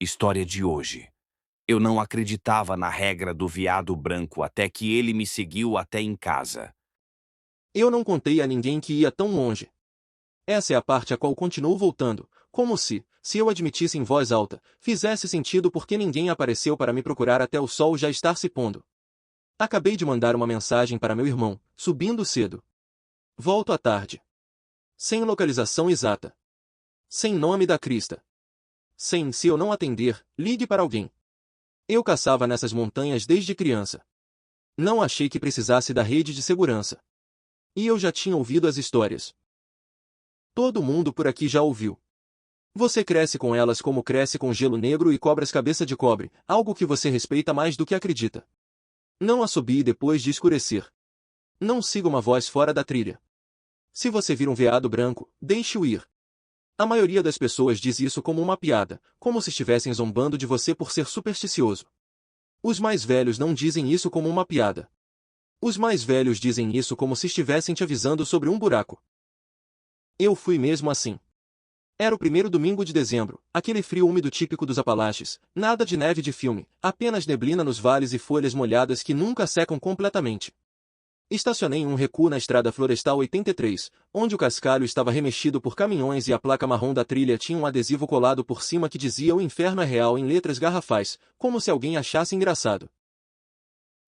História de hoje. Eu não acreditava na regra do veado branco até que ele me seguiu até em casa. Eu não contei a ninguém que ia tão longe. Essa é a parte a qual continuo voltando, como se eu admitisse em voz alta, fizesse sentido porque ninguém apareceu para me procurar até o sol já estar se pondo. Acabei de mandar uma mensagem para meu irmão, subindo cedo. Volto à tarde. Sem localização exata. Sem nome da crista. Sem, se eu não atender, ligue para alguém. Eu caçava nessas montanhas desde criança. Não achei que precisasse da rede de segurança. E eu já tinha ouvido as histórias. Todo mundo por aqui já ouviu. Você cresce com elas como cresce com gelo negro e cobras cabeça de cobre, algo que você respeita mais do que acredita. Não assobie depois de escurecer. Não siga uma voz fora da trilha. Se você vir um veado branco, deixe-o ir. A maioria das pessoas diz isso como uma piada, como se estivessem zombando de você por ser supersticioso. Os mais velhos não dizem isso como uma piada. Os mais velhos dizem isso como se estivessem te avisando sobre um buraco. Eu fui mesmo assim. Era o primeiro domingo de dezembro, aquele frio úmido típico dos Apalaches, nada de neve de filme, apenas neblina nos vales e folhas molhadas que nunca secam completamente. Estacionei em um recuo na estrada florestal 83, onde o cascalho estava remexido por caminhões e a placa marrom da trilha tinha um adesivo colado por cima que dizia "O inferno é real" em letras garrafais, como se alguém achasse engraçado.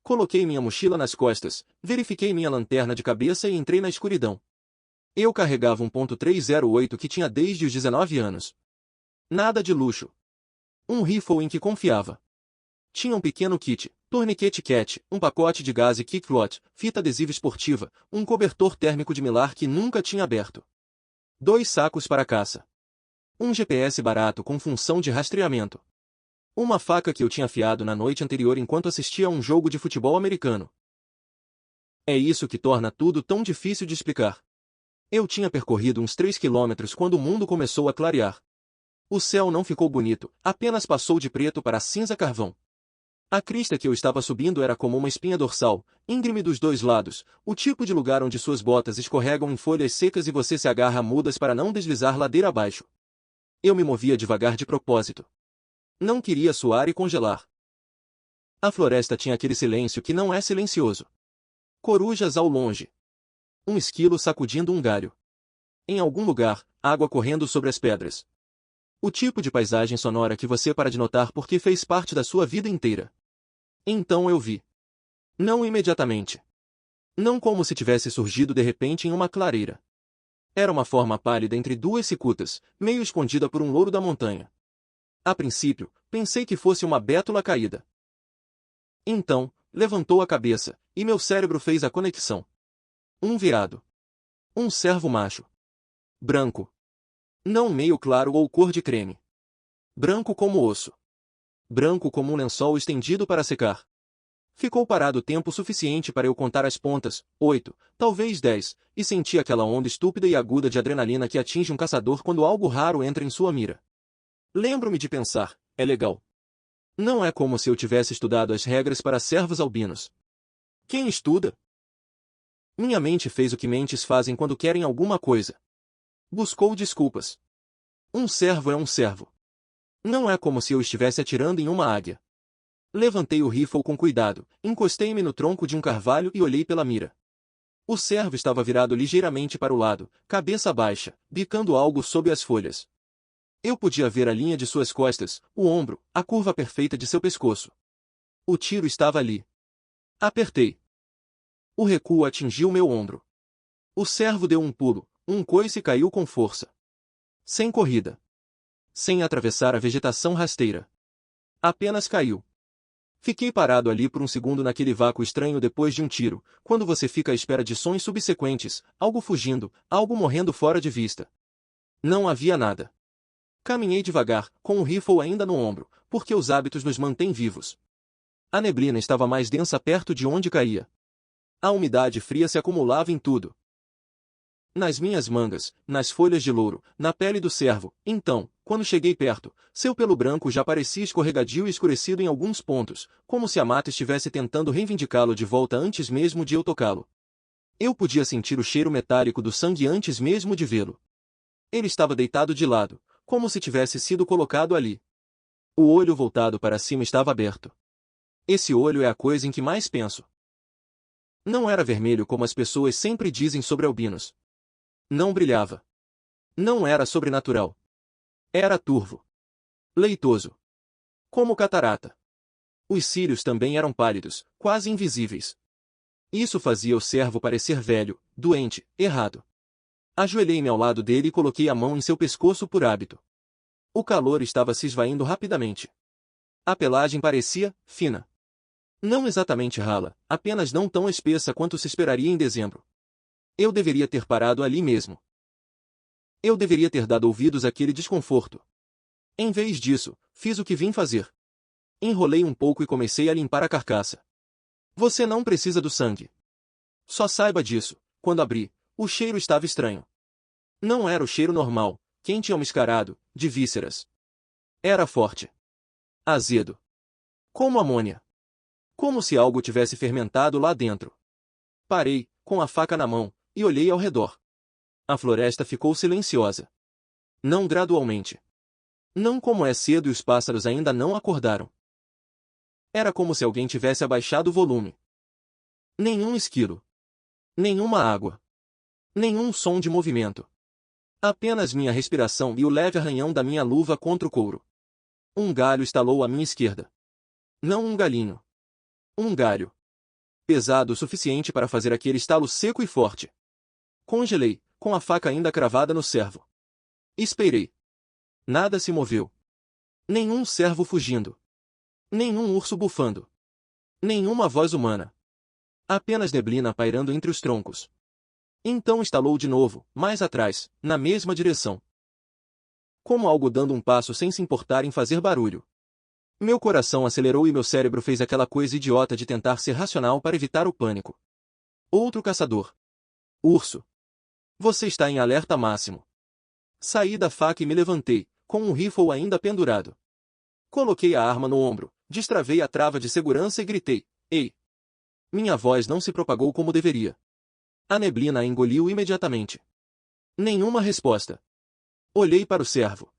Coloquei minha mochila nas costas, verifiquei minha lanterna de cabeça e entrei na escuridão. Eu carregava um .308 que tinha desde os 19 anos. Nada de luxo. Um rifle em que confiava. Tinha um pequeno kit, torniquete cat, um pacote de gás e kickrot, fita adesiva esportiva, um cobertor térmico de Mylar que nunca tinha aberto. 2 sacos para caça. Um GPS barato com função de rastreamento. Uma faca que eu tinha afiado na noite anterior enquanto assistia a um jogo de futebol americano. É isso que torna tudo tão difícil de explicar. Eu tinha percorrido uns 3 quilômetros quando o mundo começou a clarear. O céu não ficou bonito, apenas passou de preto para cinza carvão. A crista que eu estava subindo era como uma espinha dorsal, íngreme dos dois lados, o tipo de lugar onde suas botas escorregam em folhas secas e você se agarra a mudas para não deslizar ladeira abaixo. Eu me movia devagar de propósito. Não queria suar e congelar. A floresta tinha aquele silêncio que não é silencioso. Corujas ao longe. Um esquilo sacudindo um galho. Em algum lugar, água correndo sobre as pedras. O tipo de paisagem sonora que você para de notar porque fez parte da sua vida inteira. Então eu vi. Não imediatamente. Não como se tivesse surgido de repente em uma clareira. Era uma forma pálida entre duas cicutas, meio escondida por um louro da montanha. A princípio, pensei que fosse uma bétula caída. Então, levantou a cabeça, e meu cérebro fez a conexão. Um veado. Um cervo macho. Branco. Não meio claro ou cor de creme. Branco como osso. Branco como um lençol estendido para secar. Ficou parado tempo suficiente para eu contar as pontas, 8, talvez 10, e senti aquela onda estúpida e aguda de adrenalina que atinge um caçador quando algo raro entra em sua mira. Lembro-me de pensar, é legal. Não é como se eu tivesse estudado as regras para cervos albinos. Quem estuda? Minha mente fez o que mentes fazem quando querem alguma coisa. Buscou desculpas. Um cervo é um cervo. Não é como se eu estivesse atirando em uma águia. Levantei o rifle com cuidado, encostei-me no tronco de um carvalho e olhei pela mira. O cervo estava virado ligeiramente para o lado, cabeça baixa, bicando algo sob as folhas. Eu podia ver a linha de suas costas, o ombro, a curva perfeita de seu pescoço. O tiro estava ali. Apertei. O recuo atingiu meu ombro. O cervo deu um pulo, um coice e caiu com força. Sem corrida. Sem atravessar a vegetação rasteira. Apenas caiu. Fiquei parado ali por um segundo naquele vácuo estranho depois de um tiro, quando você fica à espera de sons subsequentes, algo fugindo, algo morrendo fora de vista. Não havia nada. Caminhei devagar, com o rifle ainda no ombro, porque os hábitos nos mantêm vivos. A neblina estava mais densa perto de onde caía. A umidade fria se acumulava em tudo. Nas minhas mangas, nas folhas de louro, na pele do cervo. Então, quando cheguei perto, seu pelo branco já parecia escorregadio e escurecido em alguns pontos, como se a mata estivesse tentando reivindicá-lo de volta antes mesmo de eu tocá-lo. Eu podia sentir o cheiro metálico do sangue antes mesmo de vê-lo. Ele estava deitado de lado, como se tivesse sido colocado ali. O olho voltado para cima estava aberto. Esse olho é a coisa em que mais penso. Não era vermelho como as pessoas sempre dizem sobre albinos. Não brilhava. Não era sobrenatural. Era turvo. Leitoso. Como catarata. Os cílios também eram pálidos, quase invisíveis. Isso fazia o servo parecer velho, doente, errado. Ajoelhei-me ao lado dele e coloquei a mão em seu pescoço por hábito. O calor estava se esvaindo rapidamente. A pelagem parecia fina. Não exatamente rala, apenas não tão espessa quanto se esperaria em dezembro. Eu deveria ter parado ali mesmo. Eu deveria ter dado ouvidos àquele desconforto. Em vez disso, fiz o que vim fazer. Enrolei um pouco e comecei a limpar a carcaça. Você não precisa do sangue. Só saiba disso, quando abri, o cheiro estava estranho. Não era o cheiro normal, quente e almiscarado, de vísceras. Era forte. Azedo. Como amônia. Como se algo tivesse fermentado lá dentro. Parei, com a faca na mão, e olhei ao redor. A floresta ficou silenciosa. Não gradualmente. Não como é cedo e os pássaros ainda não acordaram. Era como se alguém tivesse abaixado o volume. Nenhum esquilo. Nenhuma água. Nenhum som de movimento. Apenas minha respiração e o leve arranhão da minha luva contra o couro. Um galho estalou à minha esquerda. Não um galinho. Um galho. Pesado o suficiente para fazer aquele estalo seco e forte. Congelei, com a faca ainda cravada no servo. Esperei. Nada se moveu. Nenhum servo fugindo. Nenhum urso bufando. Nenhuma voz humana. Apenas neblina pairando entre os troncos. Então estalou de novo, mais atrás, na mesma direção. Como algo dando um passo sem se importar em fazer barulho. Meu coração acelerou e meu cérebro fez aquela coisa idiota de tentar ser racional para evitar o pânico. Outro caçador. Urso. Você está em alerta máximo. Saí da faca e me levantei, com um rifle ainda pendurado. Coloquei a arma no ombro, destravei a trava de segurança e gritei, ei! Minha voz não se propagou como deveria. A neblina a engoliu imediatamente. Nenhuma resposta. Olhei para o servo.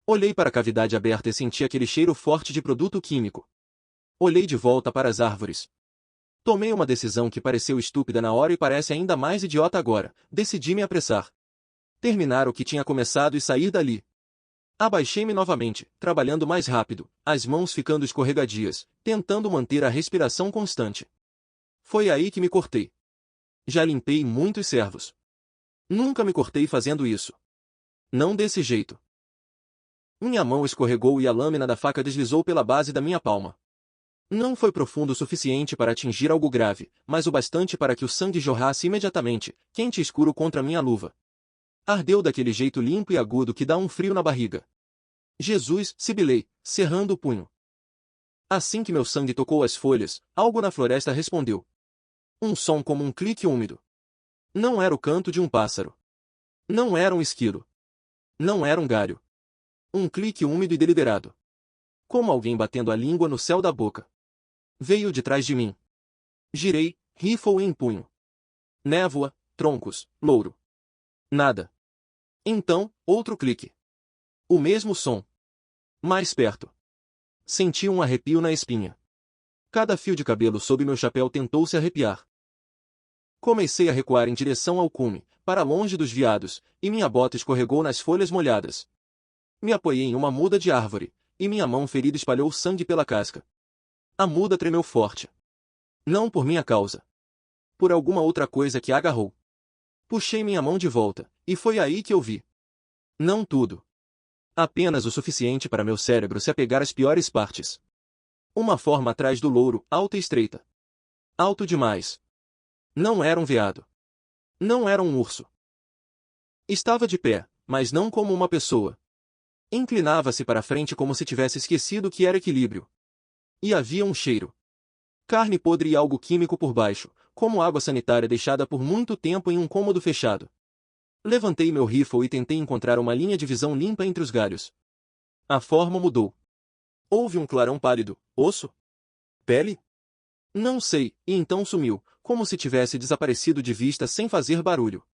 Olhei para a cavidade aberta e senti aquele cheiro forte de produto químico. Olhei de volta para as árvores. Tomei uma decisão que pareceu estúpida na hora e parece ainda mais idiota agora. Decidi me apressar. Terminar o que tinha começado e sair dali. Abaixei-me novamente, trabalhando mais rápido, as mãos ficando escorregadias, tentando manter a respiração constante. Foi aí que me cortei. Já limpei muitos servos. Nunca me cortei fazendo isso. Não desse jeito. Minha mão escorregou e a lâmina da faca deslizou pela base da minha palma. Não foi profundo o suficiente para atingir algo grave, mas o bastante para que o sangue jorrasse imediatamente, quente e escuro contra minha luva. Ardeu daquele jeito limpo e agudo que dá um frio na barriga. Jesus, sibilei, cerrando o punho. Assim que meu sangue tocou as folhas, algo na floresta respondeu. Um som como um clique úmido. Não era o canto de um pássaro. Não era um esquilo. Não era um galho. Um clique úmido e deliberado. Como alguém batendo a língua no céu da boca. Veio de trás de mim. Girei, rifle em punho. Névoa, troncos, louro. Nada. Então, outro clique. O mesmo som. Mais perto. Senti um arrepio na espinha. Cada fio de cabelo sob meu chapéu tentou se arrepiar. Comecei a recuar em direção ao cume, para longe dos veados, e minha bota escorregou nas folhas molhadas. Me apoiei em uma muda de árvore, e minha mão ferida espalhou sangue pela casca. A muda tremeu forte. Não por minha causa. Por alguma outra coisa que a agarrou. Puxei minha mão de volta, e foi aí que eu vi. Não tudo. Apenas o suficiente para meu cérebro se apegar às piores partes. Uma forma atrás do louro, alta e estreita. Alto demais. Não era um veado. Não era um urso. Estava de pé, mas não como uma pessoa. Inclinava-se para frente como se tivesse esquecido que era equilíbrio. E havia um cheiro. Carne podre e algo químico por baixo, como água sanitária deixada por muito tempo em um cômodo fechado. Levantei meu rifle e tentei encontrar uma linha de visão limpa entre os galhos. A forma mudou. Houve um clarão pálido. Osso? Pele? Não sei, e então sumiu, como se tivesse desaparecido de vista sem fazer barulho.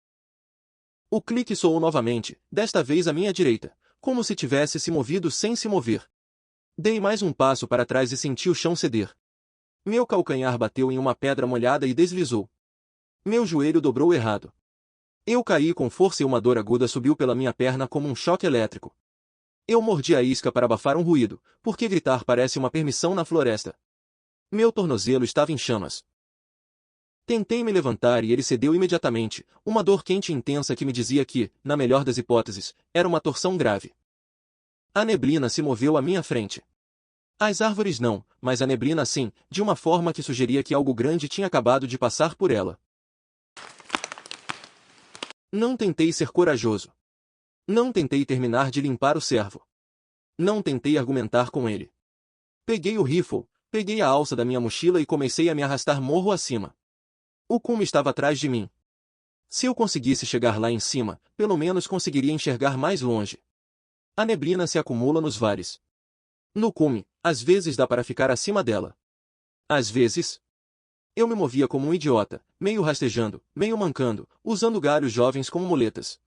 O clique soou novamente, desta vez à minha direita, como se tivesse se movido sem se mover. Dei mais um passo para trás e senti o chão ceder. Meu calcanhar bateu em uma pedra molhada e deslizou. Meu joelho dobrou errado. Eu caí com força e uma dor aguda subiu pela minha perna como um choque elétrico. Eu mordi a isca para abafar um ruído, porque gritar parece uma permissão na floresta. Meu tornozelo estava em chamas. Tentei me levantar e ele cedeu imediatamente, uma dor quente e intensa que me dizia que, na melhor das hipóteses, era uma torção grave. A neblina se moveu à minha frente. As árvores não, mas a neblina sim, de uma forma que sugeria que algo grande tinha acabado de passar por ela. Não tentei ser corajoso. Não tentei terminar de limpar o cervo. Não tentei argumentar com ele. Peguei o rifle, peguei a alça da minha mochila e comecei a me arrastar morro acima. O cume estava atrás de mim. Se eu conseguisse chegar lá em cima, pelo menos conseguiria enxergar mais longe. A neblina se acumula nos vales. No cume, às vezes dá para ficar acima dela. Às vezes, eu me movia como um idiota, meio rastejando, meio mancando, usando galhos jovens como muletas.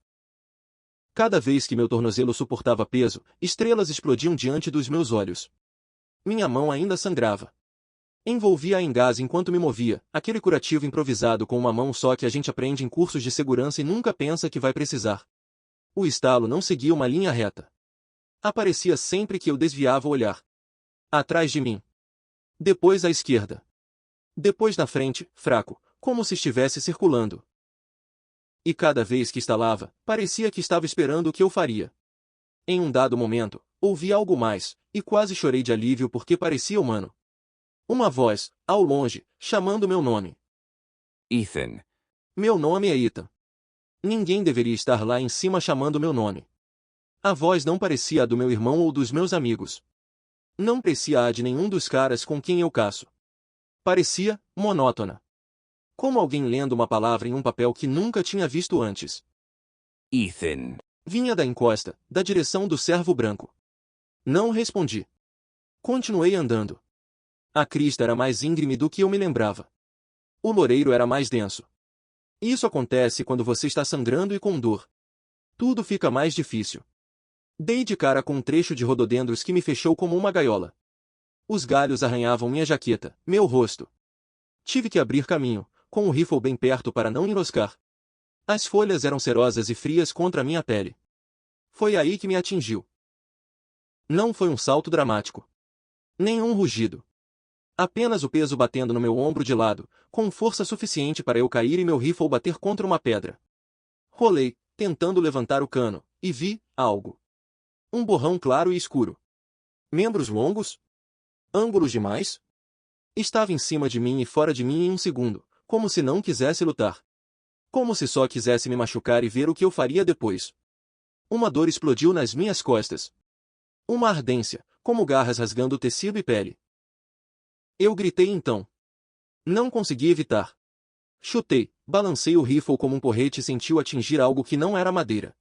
Cada vez que meu tornozelo suportava peso, estrelas explodiam diante dos meus olhos. Minha mão ainda sangrava. Envolvia-a em gás enquanto me movia, aquele curativo improvisado com uma mão só que a gente aprende em cursos de segurança e nunca pensa que vai precisar. O estalo não seguia uma linha reta. Aparecia sempre que eu desviava o olhar. Atrás de mim. Depois à esquerda. Depois na frente, fraco, como se estivesse circulando. E cada vez que estalava, parecia que estava esperando o que eu faria. Em um dado momento, ouvi algo mais, e quase chorei de alívio porque parecia humano. Uma voz, ao longe, chamando meu nome. Ethan. Meu nome é Ethan. Ninguém deveria estar lá em cima chamando meu nome. A voz não parecia a do meu irmão ou dos meus amigos. Não parecia a de nenhum dos caras com quem eu caço. Parecia monótona. Como alguém lendo uma palavra em um papel que nunca tinha visto antes. Ethan. Vinha da encosta, da direção do cervo branco. Não respondi. Continuei andando. A crista era mais íngreme do que eu me lembrava. O loureiro era mais denso. Isso acontece quando você está sangrando e com dor. Tudo fica mais difícil. Dei de cara com um trecho de rododendros que me fechou como uma gaiola. Os galhos arranhavam minha jaqueta, meu rosto. Tive que abrir caminho, com o rifle bem perto para não enroscar. As folhas eram cerosas e frias contra minha pele. Foi aí que me atingiu. Não foi um salto dramático. Nenhum rugido. Apenas o peso batendo no meu ombro de lado, com força suficiente para eu cair e meu rifle bater contra uma pedra. Rolei, tentando levantar o cano, e vi algo. Um borrão claro e escuro. Membros longos? Ângulos demais? Estava em cima de mim e fora de mim em um segundo, como se não quisesse lutar. Como se só quisesse me machucar e ver o que eu faria depois. Uma dor explodiu nas minhas costas. Uma ardência, como garras rasgando tecido e pele. Eu gritei então. Não consegui evitar. Chutei, balancei o rifle como um porrete e senti-o atingir algo que não era madeira.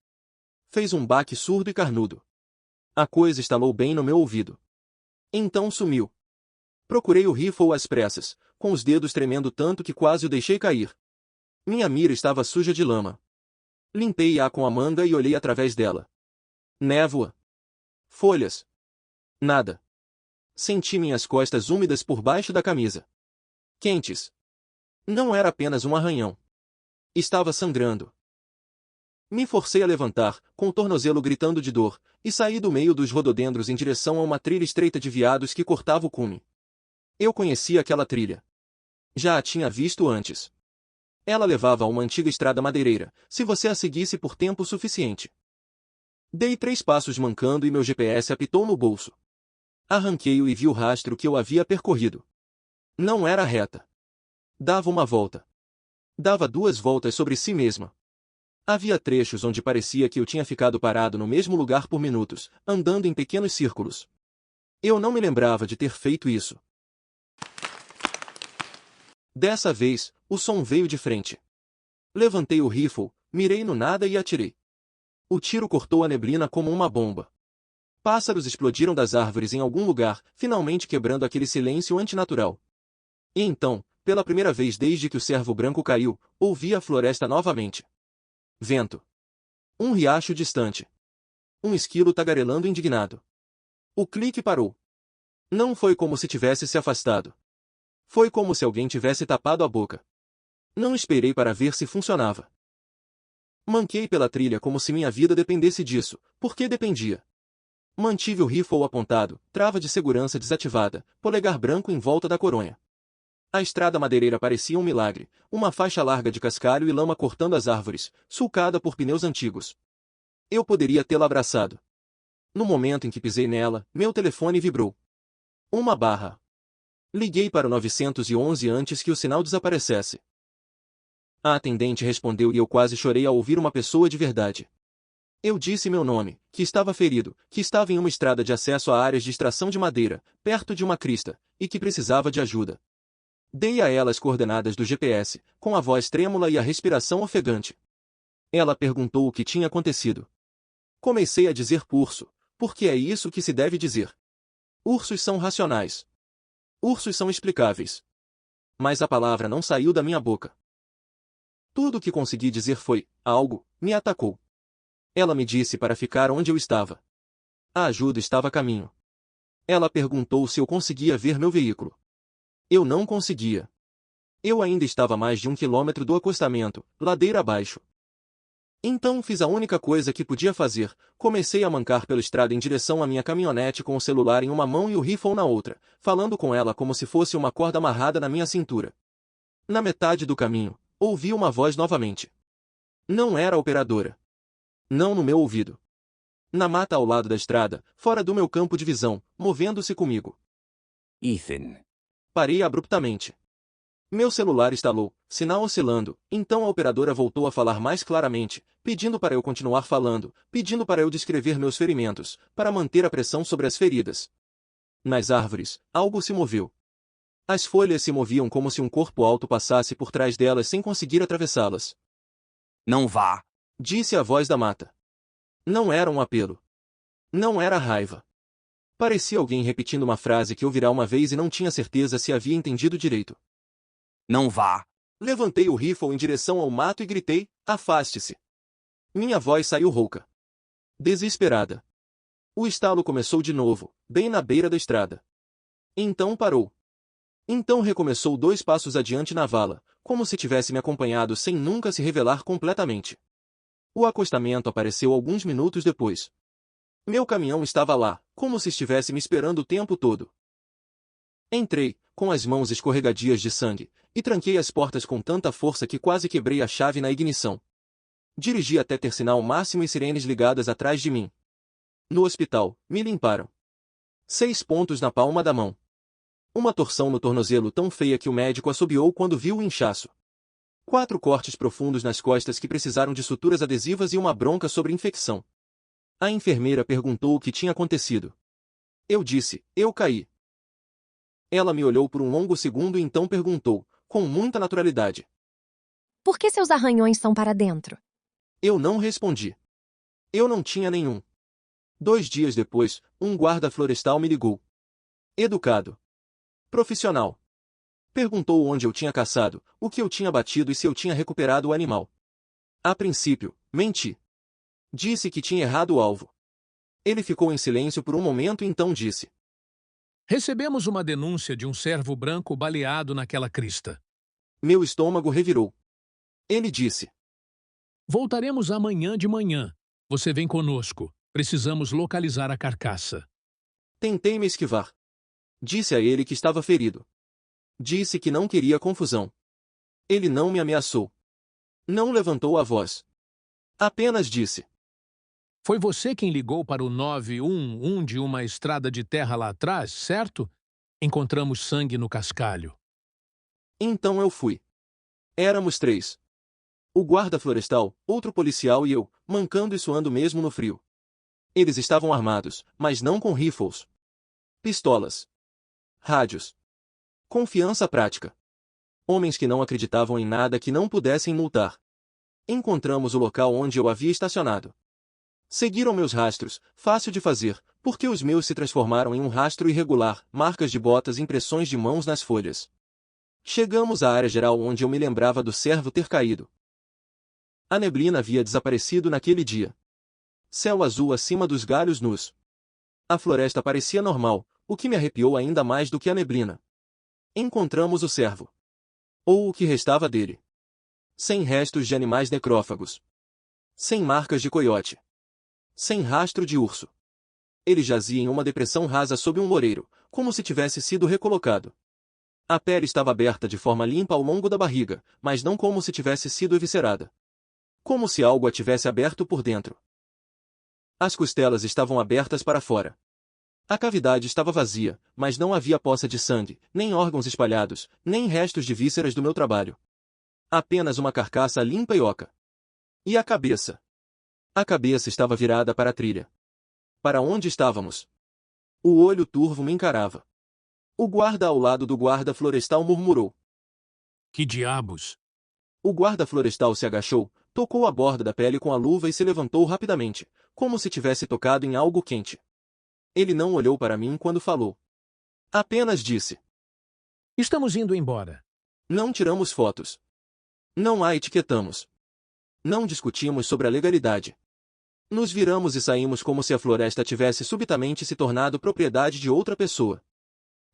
Fez um baque surdo e carnudo. A coisa estalou bem no meu ouvido. Então sumiu. Procurei o rifle às pressas, com os dedos tremendo tanto que quase o deixei cair. Minha mira estava suja de lama. Limpei-a com a manga e olhei através dela. Névoa. Folhas. Nada. Senti minhas costas úmidas por baixo da camisa. Quentes. Não era apenas um arranhão. Estava sangrando. Me forcei a levantar, com o tornozelo gritando de dor, e saí do meio dos rododendros em direção a uma trilha estreita de veados que cortava o cume. Eu conhecia aquela trilha. Já a tinha visto antes. Ela levava a uma antiga estrada madeireira, se você a seguisse por tempo suficiente. Dei 3 passos mancando e meu GPS apitou no bolso. Arranquei-o e vi o rastro que eu havia percorrido. Não era reta. Dava uma volta. Dava 2 voltas sobre si mesma. Havia trechos onde parecia que eu tinha ficado parado no mesmo lugar por minutos, andando em pequenos círculos. Eu não me lembrava de ter feito isso. Dessa vez, o som veio de frente. Levantei o rifle, mirei no nada e atirei. O tiro cortou a neblina como uma bomba. Pássaros explodiram das árvores em algum lugar, finalmente quebrando aquele silêncio antinatural. E então, pela primeira vez desde que o cervo branco caiu, ouvi a floresta novamente. Vento. Um riacho distante. Um esquilo tagarelando indignado. O clique parou. Não foi como se tivesse se afastado. Foi como se alguém tivesse tapado a boca. Não esperei para ver se funcionava. Manquei pela trilha como se minha vida dependesse disso, porque dependia. Mantive o rifle apontado, trava de segurança desativada, polegar branco em volta da coronha. A estrada madeireira parecia um milagre, uma faixa larga de cascalho e lama cortando as árvores, sulcada por pneus antigos. Eu poderia tê-la abraçado. No momento em que pisei nela, meu telefone vibrou. Uma barra. Liguei para o 911 antes que o sinal desaparecesse. A atendente respondeu e eu quase chorei ao ouvir uma pessoa de verdade. Eu disse meu nome, que estava ferido, que estava em uma estrada de acesso a áreas de extração de madeira, perto de uma crista, e que precisava de ajuda. Dei a ela as coordenadas do GPS, com a voz trêmula e a respiração ofegante. Ela perguntou o que tinha acontecido. Comecei a dizer urso, porque é isso que se deve dizer. Ursos são racionais. Ursos são explicáveis. Mas a palavra não saiu da minha boca. Tudo o que consegui dizer foi, algo me atacou. Ela me disse para ficar onde eu estava. A ajuda estava a caminho. Ela perguntou se eu conseguia ver meu veículo. Eu não conseguia. Eu ainda estava a mais de 1 quilômetro do acostamento, ladeira abaixo. Então fiz a única coisa que podia fazer, comecei a mancar pela estrada em direção à minha caminhonete com o celular em uma mão e o rifle na outra, falando com ela como se fosse uma corda amarrada na minha cintura. Na metade do caminho, ouvi uma voz novamente. Não era a operadora. Não no meu ouvido. Na mata ao lado da estrada, fora do meu campo de visão, movendo-se comigo. Ethan. Parei abruptamente. Meu celular estalou, sinal oscilando, então a operadora voltou a falar mais claramente, pedindo para eu continuar falando, pedindo para eu descrever meus ferimentos, para manter a pressão sobre as feridas. Nas árvores, algo se moveu. As folhas se moviam como se um corpo alto passasse por trás delas sem conseguir atravessá-las. Não vá, Disse a voz da mata. Não era um apelo. Não era raiva. Parecia alguém repetindo uma frase que ouvirá uma vez e não tinha certeza se havia entendido direito. não vá. Levantei o rifle em direção ao mato e gritei, afaste-se. Minha voz saiu rouca. Desesperada. O estalo começou de novo, bem na beira da estrada. Então parou. Então recomeçou 2 passos adiante na vala, como se tivesse me acompanhado sem nunca se revelar completamente. O acostamento apareceu alguns minutos depois. Meu caminhão estava lá, como se estivesse me esperando o tempo todo. Entrei, com as mãos escorregadias de sangue, e tranquei as portas com tanta força que quase quebrei a chave na ignição. Dirigi até ter sinal máximo e sirenes ligadas atrás de mim. No hospital, me limparam. 6 pontos na palma da mão. Uma torção no tornozelo tão feia que o médico assobiou quando viu o inchaço. 4 cortes profundos nas costas que precisaram de suturas adesivas e uma bronca sobre infecção. A enfermeira perguntou o que tinha acontecido. Eu disse, eu caí. Ela me olhou por um longo segundo e então perguntou, com muita naturalidade. Por que seus arranhões são para dentro? Eu não respondi. Eu não tinha nenhum. 2 dias depois, um guarda florestal me ligou. Educado. Profissional. Perguntou onde eu tinha caçado, o que eu tinha batido e se eu tinha recuperado o animal. A princípio, menti. Disse que tinha errado o alvo. Ele ficou em silêncio por um momento e então disse. Recebemos uma denúncia de um cervo branco baleado naquela crista. Meu estômago revirou. Ele disse. Voltaremos amanhã de manhã. Você vem conosco. Precisamos localizar a carcaça. Tentei me esquivar. Disse a ele que estava ferido. Disse que não queria confusão. Ele não me ameaçou. Não levantou a voz. Apenas disse. Foi você quem ligou para o 911 de uma estrada de terra lá atrás, certo? Encontramos sangue no cascalho. Então eu fui. Éramos 3. O guarda florestal, outro policial e eu, mancando e suando mesmo no frio. Eles estavam armados, mas não com rifles. Pistolas. Rádios. Confiança prática. Homens que não acreditavam em nada que não pudessem multar. Encontramos o local onde eu havia estacionado. Seguiram meus rastros, fácil de fazer, porque os meus se transformaram em um rastro irregular, marcas de botas e impressões de mãos nas folhas. Chegamos à área geral onde eu me lembrava do cervo ter caído. A neblina havia desaparecido naquele dia. Céu azul acima dos galhos nus. A floresta parecia normal, o que me arrepiou ainda mais do que a neblina. Encontramos o cervo. Ou o que restava dele. Sem restos de animais necrófagos. Sem marcas de coiote. Sem rastro de urso. Ele jazia em uma depressão rasa sob um loureiro, como se tivesse sido recolocado. A pele estava aberta de forma limpa ao longo da barriga, mas não como se tivesse sido eviscerada. Como se algo a tivesse aberto por dentro. As costelas estavam abertas para fora. A cavidade estava vazia, mas não havia poça de sangue, nem órgãos espalhados, nem restos de vísceras do meu trabalho. Apenas uma carcaça limpa e oca. E a cabeça? A cabeça estava virada para a trilha. Para onde estávamos? O olho turvo me encarava. O guarda ao lado do guarda florestal murmurou. Que diabos? O guarda florestal se agachou, tocou a borda da pele com a luva e se levantou rapidamente, como se tivesse tocado em algo quente. Ele não olhou para mim quando falou. Apenas disse. Estamos indo embora. Não tiramos fotos. Não a etiquetamos. Não discutimos sobre a legalidade. Nos viramos e saímos como se a floresta tivesse subitamente se tornado propriedade de outra pessoa.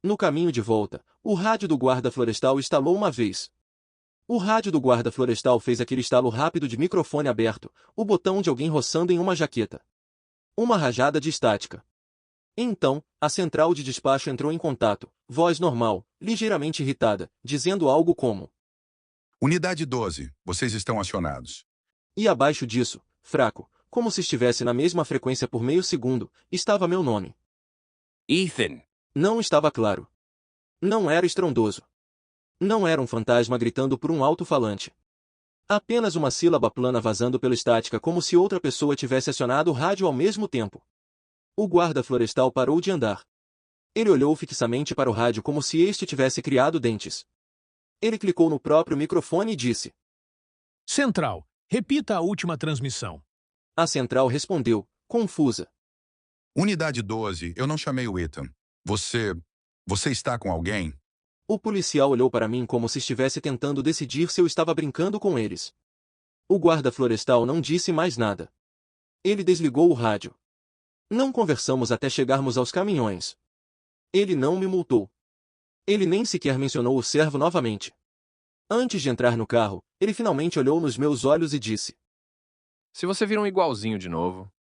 No caminho de volta, o rádio do guarda florestal estalou uma vez. O rádio do guarda florestal fez aquele estalo rápido de microfone aberto, o botão de alguém roçando em uma jaqueta. Uma rajada de estática. Então, a central de despacho entrou em contato, voz normal, ligeiramente irritada, dizendo algo como: Unidade 12, vocês estão acionados. E abaixo disso, fraco, como se estivesse na mesma frequência por meio segundo, estava meu nome. Ethan. Não estava claro. Não era estrondoso. Não era um fantasma gritando por um alto-falante. Apenas uma sílaba plana vazando pela estática como se outra pessoa tivesse acionado o rádio ao mesmo tempo. O guarda florestal parou de andar. Ele olhou fixamente para o rádio como se este tivesse criado dentes. Ele clicou no próprio microfone e disse: Central, repita a última transmissão. A central respondeu, confusa. Unidade 12, eu não chamei o Ethan. Você está com alguém? O policial olhou para mim como se estivesse tentando decidir se eu estava brincando com eles. O guarda florestal não disse mais nada. Ele desligou o rádio. Não conversamos até chegarmos aos caminhões. Ele não me multou. Ele nem sequer mencionou o servo novamente. Antes de entrar no carro, ele finalmente olhou nos meus olhos e disse: Se você vir um igualzinho de novo...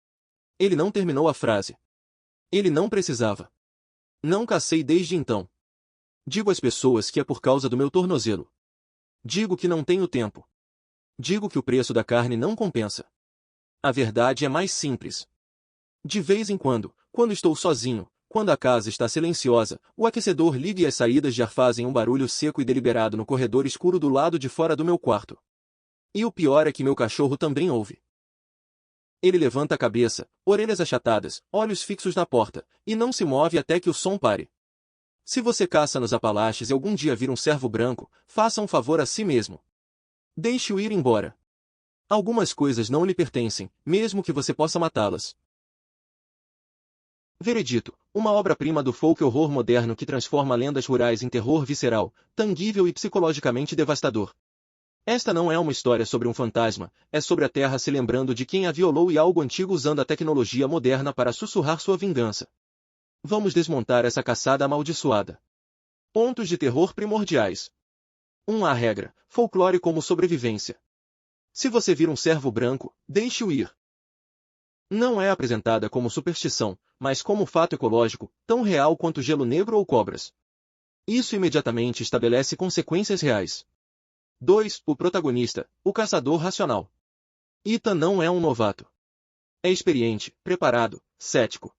Ele não terminou a frase. Ele não precisava. Não cacei desde então. Digo às pessoas que é por causa do meu tornozelo. Digo que não tenho tempo. Digo que o preço da carne não compensa. A verdade é mais simples. De vez em quando estou sozinho, quando a casa está silenciosa, o aquecedor liga e as saídas de ar fazem um barulho seco e deliberado no corredor escuro do lado de fora do meu quarto. E o pior é que meu cachorro também ouve. Ele levanta a cabeça, orelhas achatadas, olhos fixos na porta, e não se move até que o som pare. Se você caça nos Apalaches e algum dia vir um cervo branco, faça um favor a si mesmo. Deixe-o ir embora. Algumas coisas não lhe pertencem, mesmo que você possa matá-las. Veredito, uma obra-prima do folk horror moderno que transforma lendas rurais em terror visceral, tangível e psicologicamente devastador. Esta não é uma história sobre um fantasma, é sobre a Terra se lembrando de quem a violou e algo antigo usando a tecnologia moderna para sussurrar sua vingança. Vamos desmontar essa caçada amaldiçoada. Pontos de terror primordiais. 1. A regra, folclore como sobrevivência. Se você vir um cervo branco, deixe-o ir. Não é apresentada como superstição, mas como fato ecológico, tão real quanto gelo negro ou cobras. Isso imediatamente estabelece consequências reais. 2. O protagonista, o caçador racional. Ethan não é um novato. É experiente, preparado, cético.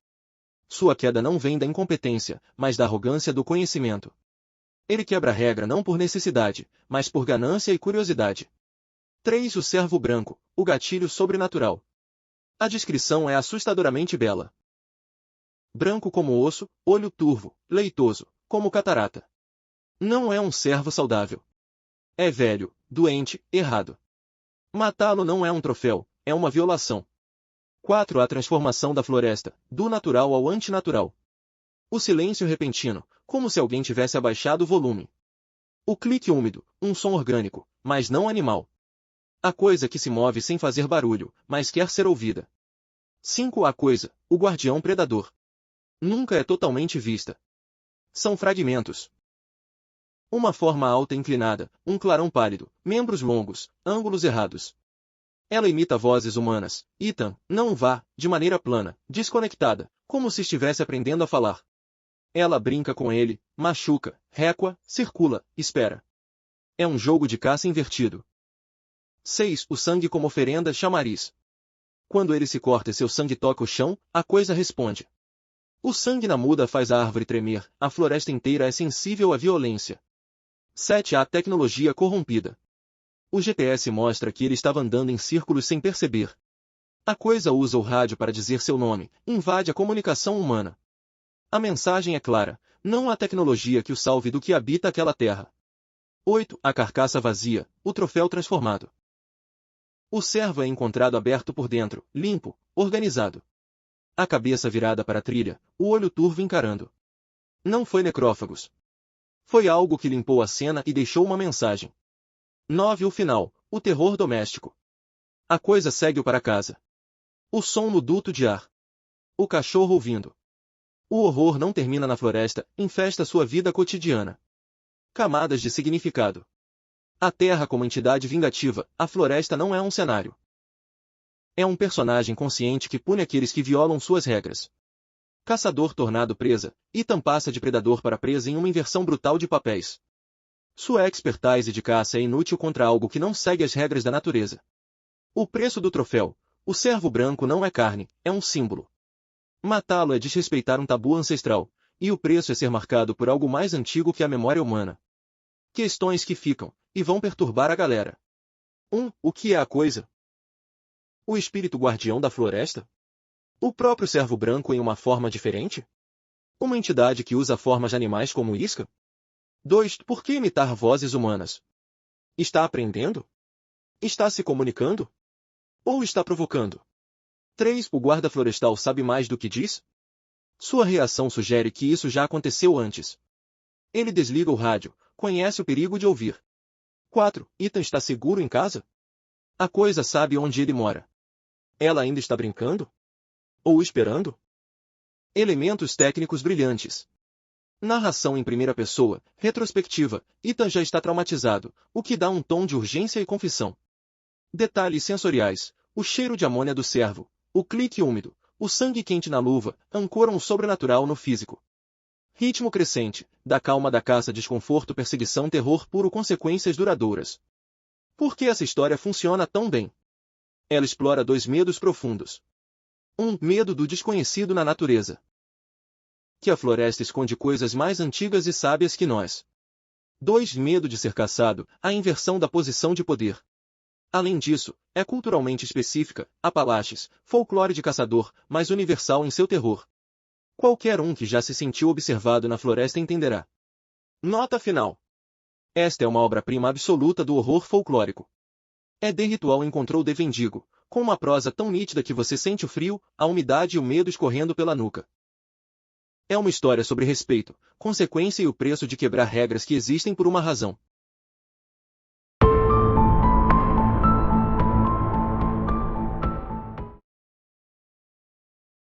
Sua queda não vem da incompetência, mas da arrogância do conhecimento. Ele quebra a regra não por necessidade, mas por ganância e curiosidade. 3. O cervo branco, o gatilho sobrenatural. A descrição é assustadoramente bela. Branco como osso, olho turvo, leitoso, como catarata. Não é um cervo saudável. É velho, doente, errado. Matá-lo não é um troféu, é uma violação. 4. A transformação da floresta, do natural ao antinatural. O silêncio repentino, como se alguém tivesse abaixado o volume. O clique úmido, um som orgânico, mas não animal. A coisa que se move sem fazer barulho, mas quer ser ouvida. 5. A coisa, o guardião predador. Nunca é totalmente vista. São fragmentos. Uma forma alta inclinada, um clarão pálido, membros longos, ângulos errados. Ela imita vozes humanas. Ethan, não vá, de maneira plana, desconectada, como se estivesse aprendendo a falar. Ela brinca com ele, machuca, recua, circula, espera. É um jogo de caça invertido. 6. O sangue como oferenda chamariz. Quando ele se corta e seu sangue toca o chão, a coisa responde. O sangue na muda faz a árvore tremer, a floresta inteira é sensível à violência. 7. A tecnologia corrompida. O GPS mostra que ele estava andando em círculos sem perceber. A coisa usa o rádio para dizer seu nome, invade a comunicação humana. A mensagem é clara, não há tecnologia que o salve do que habita aquela terra. 8. A carcaça vazia, o troféu transformado. O servo é encontrado aberto por dentro, limpo, organizado. A cabeça virada para a trilha, o olho turvo encarando. Não foi necrófagos. Foi algo que limpou a cena e deixou uma mensagem. 9. O final, o terror doméstico. A coisa segue-o para casa. O som no duto de ar. O cachorro ouvindo. O horror não termina na floresta, infesta sua vida cotidiana. Camadas de significado. A terra como entidade vingativa, a floresta não é um cenário. É um personagem consciente que pune aqueles que violam suas regras. Caçador tornado presa, Ethan passa de predador para presa em uma inversão brutal de papéis. Sua expertise de caça é inútil contra algo que não segue as regras da natureza. O preço do troféu. O servo branco não é carne, é um símbolo. Matá-lo é desrespeitar um tabu ancestral, e o preço é ser marcado por algo mais antigo que a memória humana. Questões que ficam, e vão perturbar a galera. 1. O que é a coisa? O espírito guardião da floresta? O próprio servo branco em uma forma diferente? Uma entidade que usa formas de animais como isca? 2. Por que imitar vozes humanas? Está aprendendo? Está se comunicando? Ou está provocando? 3. O guarda florestal sabe mais do que diz? Sua reação sugere que isso já aconteceu antes. Ele desliga o rádio, conhece o perigo de ouvir. 4. Ethan está seguro em casa? A coisa sabe onde ele mora. Ela ainda está brincando? Ou esperando? Elementos técnicos brilhantes. Narração em primeira pessoa, retrospectiva, Ethan já está traumatizado, o que dá um tom de urgência e confissão. Detalhes sensoriais, o cheiro de amônia do servo, o clique úmido, o sangue quente na luva, ancoram o sobrenatural no físico. Ritmo crescente, da calma da caça, desconforto, perseguição, terror puro, consequências duradouras. Por que essa história funciona tão bem? Ela explora 2 medos profundos. 1. Medo do desconhecido na natureza. Que a floresta esconde coisas mais antigas e sábias que nós. 2. Medo de ser caçado, a inversão da posição de poder. Além disso, é culturalmente específica, Apalaches, folclore de caçador, mas universal em seu terror. Qualquer um que já se sentiu observado na floresta entenderá. Nota final. Esta é uma obra-prima absoluta do horror folclórico. D. Ritual encontrou The Vendigo, com uma prosa tão nítida que você sente o frio, a umidade e o medo escorrendo pela nuca. É uma história sobre respeito, consequência e o preço de quebrar regras que existem por uma razão.